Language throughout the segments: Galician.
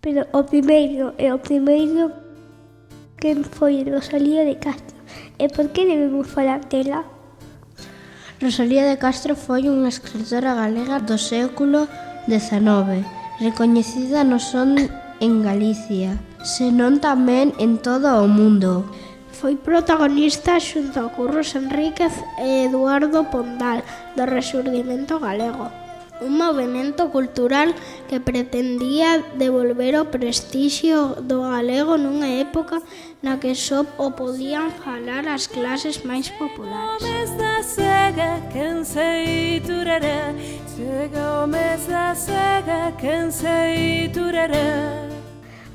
Pero o primeiro quen foi Rosalía de Castro. E por que debemos falar dela? Rosalía de Castro foi unha escritora galega do século XIX, recoñecida non só en Galicia, senón tamén en todo o mundo. Foi protagonista xunto a Curros Enríquez e Eduardo Pondal do Rexurdimento galego, un movemento cultural que pretendía devolver o prestixio do galego nunha época na que só o podían falar as clases máis populares.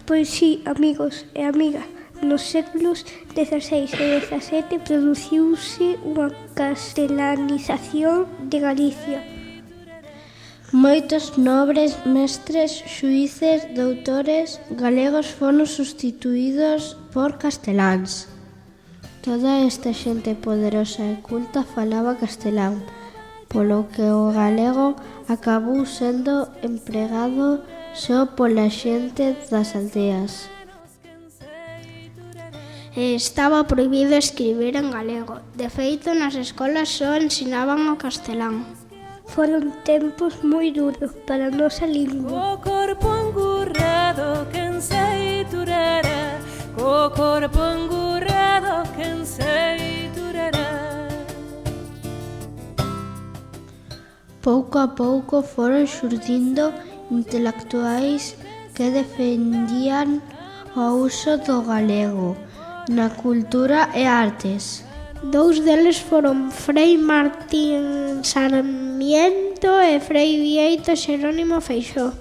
Pois sí, amigos e amigas, nos séculos XVI e XVII produciuse unha castelanización de Galicia. Moitos nobres, mestres, xuíces, doutores galegos foron substituídos por casteláns. Toda esta xente poderosa e culta falaba castelán, polo que o galego acabou sendo empregado só pola xente das aldeas. Estaba prohibido escribir en galego. De feito, nas escolas só ensinaban o castelán. Foron tempos moi duros para a nosa lingua. Co corpo engurrado quen se turara, co corpo engurrado quen se turara. Pouco a pouco foron xurdindo intelectuais que defendían o uso do galego na cultura e artes. Dous deles foron Frei Martín Sarmiento e Frei Bieito Xerónimo Feixóo.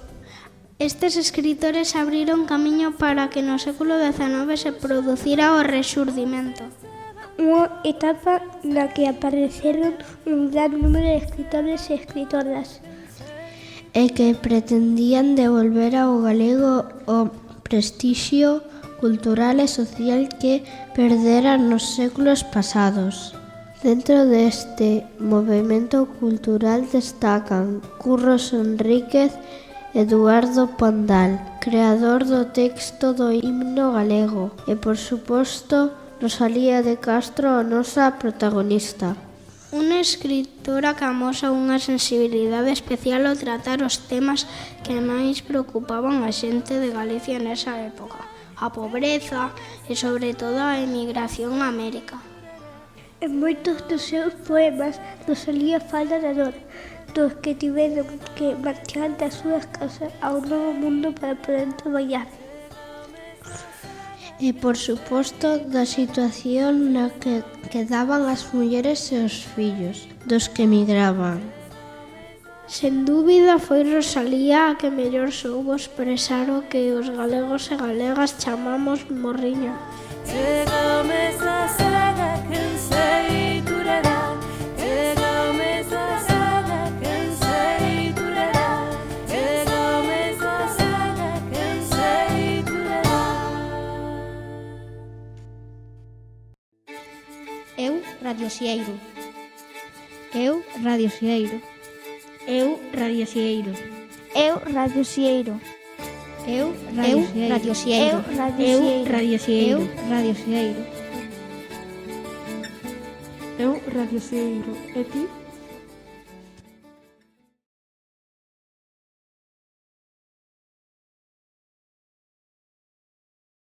Estes escritores abriron camiño para que no século XIX se producira o Rexurdimento, unha etapa na que apareceron un gran número de escritores e escritoras E que pretendían devolver ao galego o prestixio cultural e social que perderan nos séculos pasados. Dentro deste movemento cultural destacan Curros Enríquez e Eduardo Pondal, creador do texto do himno galego, e, por suposto, Rosalía de Castro, a nosa protagonista. Unha escritora que amosa unha sensibilidade especial ao tratar os temas que máis preocupaban a xente de Galicia nesa época, a pobreza e, sobre todo, a emigración a América. En moitos dos seus poemas, Rosalía fala da dor dos que tiveron que marchar das súas casas ao novo mundo para poder traballar. E, por suposto, da situación na que quedaban as mulleres e os fillos dos que emigraban. Sen dúbida foi Rosalía a que mellor soubo expresar o que os galegos e galegas chamamos morriña. Chegame esa saga quen se turara, chegame esa saga quen se turara, chegame esa saga quen se turara. Eu, Radio Xieiro. Eu, Radio Xieiro. Eu, Radio Xieiro. Eu, Radio Xieiro. Eu, Radio Xieiro. Eu, Radio Xieiro. Radio Xieiro. Eu, Radio Xieiro. E ti?